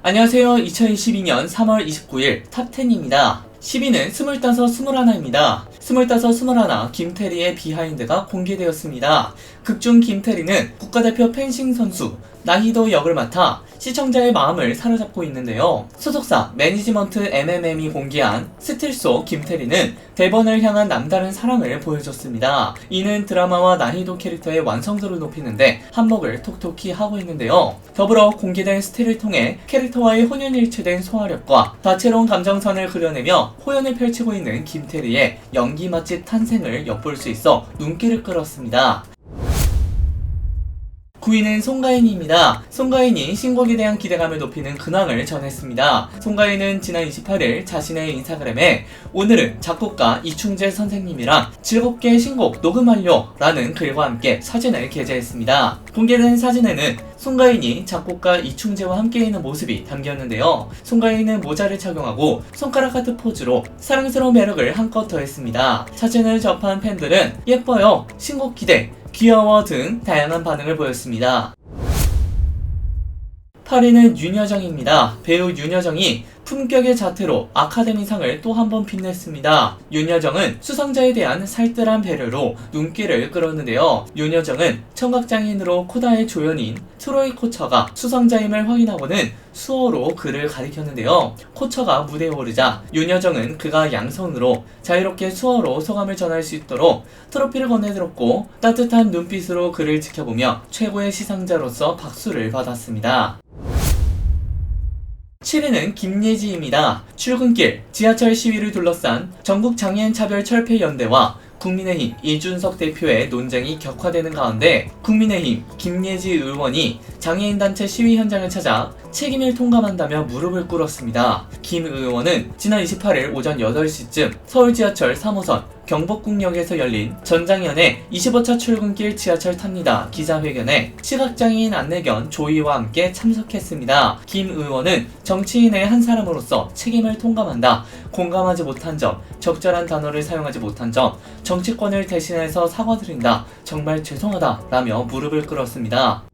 안녕하세요. 2022년 3월 29일 탑10입니다. 10위는 25, 21입니다. 25, 21 김태리의 비하인드가 공개되었습니다. 극중 김태리는 국가대표 펜싱 선수 나희도 역을 맡아 시청자의 마음을 사로잡고 있는데요. 소속사 매니지먼트 MMM이 공개한 스틸 속 김태리는 대번을 향한 남다른 사랑을 보여줬습니다. 이는 드라마와 나희도 캐릭터의 완성도를 높이는데 한몫을 톡톡히 하고 있는데요. 더불어 공개된 스틸을 통해 캐릭터와의 혼연일체된 소화력과 다채로운 감정선을 그려내며 호연을 펼치고 있는 김태리의 연기 맛집 탄생을 엿볼 수 있어 눈길을 끌었습니다. 9위는 송가인입니다. 송가인이 신곡에 대한 기대감을 높이는 근황을 전했습니다. 송가인은 지난 28일 자신의 인스타그램에 오늘은 작곡가 이충재 선생님이랑 즐겁게 신곡 녹음 완료 라는 글과 함께 사진을 게재했습니다. 공개된 사진에는 송가인이 작곡가 이충재와 함께 있는 모습이 담겼는데요. 송가인은 모자를 착용하고 손가락 하트 포즈로 사랑스러운 매력을 한껏 더했습니다. 사진을 접한 팬들은 예뻐요, 신곡 기대, 귀여워 등 다양한 반응을 보였습니다. 8위는 윤여정입니다. 배우 윤여정이 품격의 자태로 아카데미상을 또 한 번 빛냈습니다. 윤여정은 수상자에 대한 살뜰한 배려로 눈길을 끌었는데요. 윤여정은 청각장애인으로 코다의 조연인 트로이 코처가 수상자임을 확인하고는 수어로 그를 가리켰는데요. 코처가 무대에 오르자 윤여정은 그가 양손으로 자유롭게 수어로 소감을 전할 수 있도록 트로피를 건네들었고 따뜻한 눈빛으로 그를 지켜보며 최고의 시상자로서 박수를 받았습니다. 7위는 김예지입니다. 출근길, 지하철 시위를 둘러싼 전국장애인차별철폐연대와 국민의힘 이준석 대표의 논쟁이 격화되는 가운데 국민의힘 김예지 의원이 장애인단체 시위 현장을 찾아 책임을 통감한다며 무릎을 꿇었습니다. 김 의원은 지난 28일 오전 8시쯤 서울 지하철 3호선 경복궁역에서 열린 전장현의 25차 출근길 지하철 탑니다 기자회견에 시각장애인 안내견 조이와 함께 참석했습니다. 김 의원은 정치인의 한 사람으로서 책임을 통감한다, 공감하지 못한 점, 적절한 단어를 사용하지 못한 점, 정치권을 대신해서 사과드린다, 정말 죄송하다 라며 무릎을 꿇었습니다.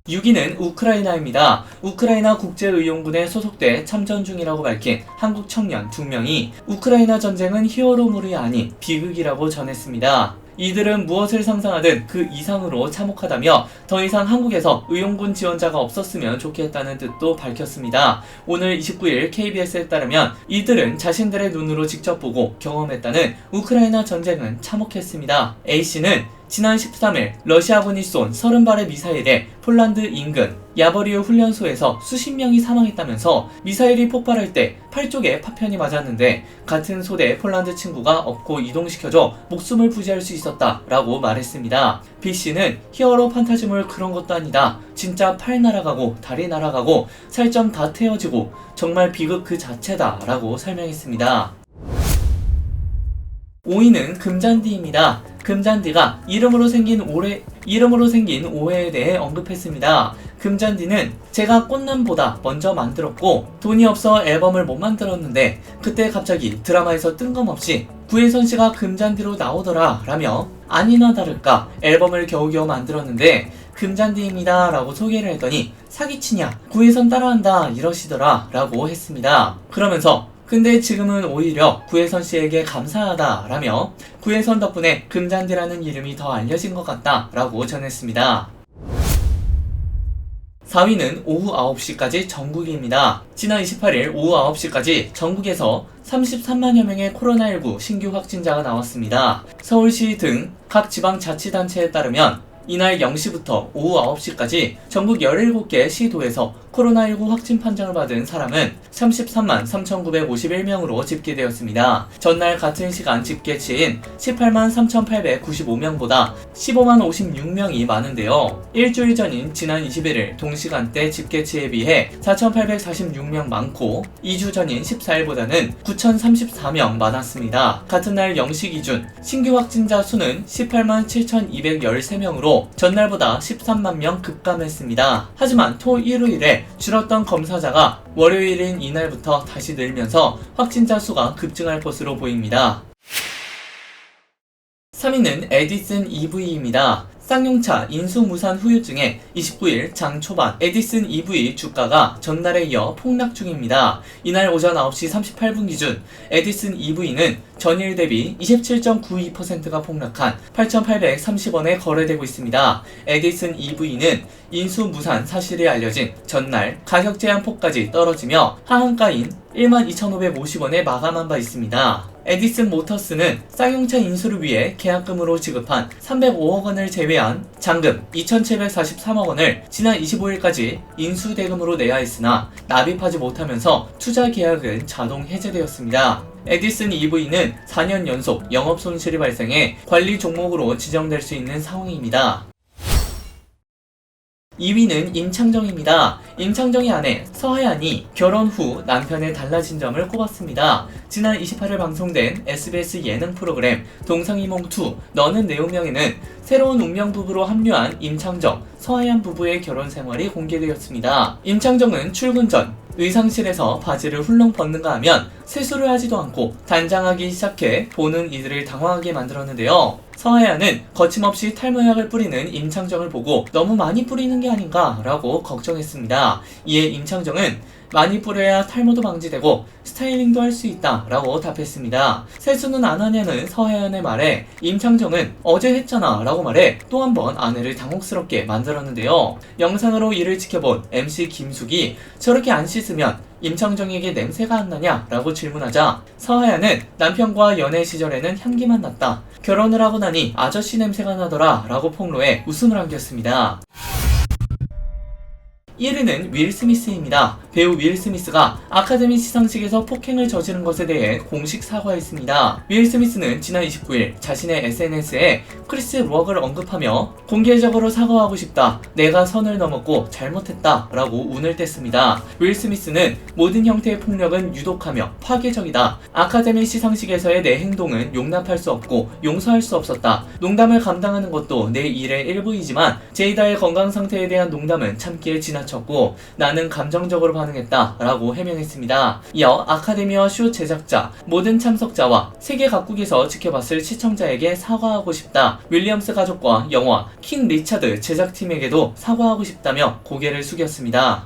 6위는 우크라이나입니다. 우크라이나 국제의용군에 소속돼 참전 중이라고 밝힌 한국 청년 2명이 우크라이나 전쟁은 히어로물이 아닌 비극이라고 전했습니다. 이들은 무엇을 상상하든 그 이상으로 참혹하다며 더 이상 한국에서 의용군 지원자가 없었으면 좋겠다는 뜻도 밝혔습니다. 오늘 29일 KBS에 따르면 이들은 자신들의 눈으로 직접 보고 경험했다는 우크라이나 전쟁은 참혹했습니다. A씨는 지난 13일 러시아군이 쏜 30발의 미사일에 폴란드 인근 야버리우 훈련소에서 수십 명이 사망했다면서 미사일이 폭발할 때 팔 쪽에 파편이 맞았는데 같은 소대 폴란드 친구가 업고 이동시켜줘 목숨을 부지할 수 있었다 라고 말했습니다. B씨는 히어로 판타지물 그런 것도 아니다. 진짜 팔 날아가고 다리 날아가고 살점 다 태워지고 정말 비극 그 자체다 라고 설명했습니다. 5위는 금잔디입니다. 금잔디가 이름으로 생긴 오해에 대해 언급했습니다. 금잔디는 제가 꽃남보다 먼저 만들었고 돈이 없어 앨범을 못 만들었는데 그때 갑자기 드라마에서 뜬금없이 구혜선 씨가 금잔디로 나오더라 라며 아니나 다를까 앨범을 겨우겨우 만들었는데 금잔디입니다 라고 소개를 했더니 사기치냐, 구혜선 따라한다 이러시더라 라고 했습니다. 그러면서 근데 지금은 오히려 구혜선 씨에게 감사하다 라며 구혜선 덕분에 금잔디라는 이름이 더 알려진 것 같다 라고 전했습니다. 4위는 오후 9시까지 전국입니다. 지난 28일 오후 9시까지 전국에서 33만여 명의 코로나19 신규 확진자가 나왔습니다. 서울시 등 각 지방자치단체에 따르면 이날 0시부터 오후 9시까지 전국 17개 시도에서 코로나19 확진 판정을 받은 사람은 33만 3,951명으로 집계되었습니다. 전날 같은 시간 집계치인 18만 3,895명보다 15만 56명이 많은데요. 일주일 전인 지난 21일 동시간대 집계치에 비해 4,846명 많고 2주 전인 14일보다는 9,034명 많았습니다. 같은 날 0시 기준 신규 확진자 수는 18만 7,213명으로 전날보다 13만 명 급감했습니다. 하지만 토 일요일에 줄었던 검사자가 월요일인 이날부터 다시 늘면서 확진자 수가 급증할 것으로 보입니다. 3위는 에디슨 EV입니다. 쌍용차 인수무산 후유증에 29일 장 초반 에디슨 EV 주가가 전날에 이어 폭락 중입니다. 이날 오전 9시 38분 기준 에디슨 EV는 전일 대비 27.92%가 폭락한 8,830원에 거래되고 있습니다. 에디슨 EV는 인수무산 사실이 알려진 전날 가격 제한폭까지 떨어지며 하한가인 12,550원에 마감한 바 있습니다. 에디슨 모터스는 쌍용차 인수를 위해 계약금으로 지급한 305억 원을 제외한 잔금 2,743억 원을 지난 25일까지 인수대금으로 내야 했으나 납입하지 못하면서 투자 계약은 자동 해제되었습니다. 에디슨 EV는 4년 연속 영업 손실이 발생해 관리 종목으로 지정될 수 있는 상황입니다. 2위는 임창정입니다. 임창정의 아내 서하얀이 결혼 후 남편의 달라진 점을 꼽았습니다. 지난 28일 방송된 SBS 예능 프로그램 동상이몽2 너는 내 운명에는 새로운 운명 부부로 합류한 임창정, 서하얀 부부의 결혼 생활이 공개되었습니다. 임창정은 출근 전 의상실에서 바지를 훌렁 벗는가 하면 세수를 하지도 않고 단장하기 시작해 보는 이들을 당황하게 만들었는데요. 서하얀은 거침없이 탈모약을 뿌리는 임창정을 보고 너무 많이 뿌리는 게 아닌가 라고 걱정했습니다. 이에 임창정은 많이 뿌려야 탈모도 방지되고 스타일링도 할 수 있다 라고 답했습니다. 세수는 안 하냐는 서하얀의 말에 임창정은 어제 했잖아 라고 말해 또 한 번 아내를 당혹스럽게 만들었는데요. 영상으로 이를 지켜본 MC 김숙이 저렇게 안 씻으면 임창정에게 냄새가 안 나냐 라고 질문하자 서하얀은 남편과 연애 시절에는 향기만 났다. 결혼을 하고 나니 아저씨 냄새가 나더라 라고 폭로해 웃음을 안겼습니다. 1위는 윌 스미스입니다. 배우 윌 스미스가 아카데미 시상식에서 폭행을 저지른 것에 대해 공식 사과했습니다. 윌 스미스는 지난 29일 자신의 SNS에 크리스 록을 언급하며 공개적으로 사과하고 싶다. 내가 선을 넘었고 잘못했다. 라고 운을 뗐습니다. 윌 스미스는 모든 형태의 폭력은 유독하며 파괴적이다. 아카데미 시상식에서의 내 행동은 용납할 수 없고 용서할 수 없었다. 농담을 감당하는 것도 내 일의 일부이지만 제이다의 건강 상태에 대한 농담은 참기에 지나쳤고 나는 감정적으로 반응했다 라고 해명했습니다. 이어 아카데미와 쇼 제작자, 모든 참석자와 세계 각국에서 지켜봤을 시청자에게 사과하고 싶다. 윌리엄스 가족과 영화 킹 리차드 제작팀에게도 사과하고 싶다며 고개를 숙였습니다.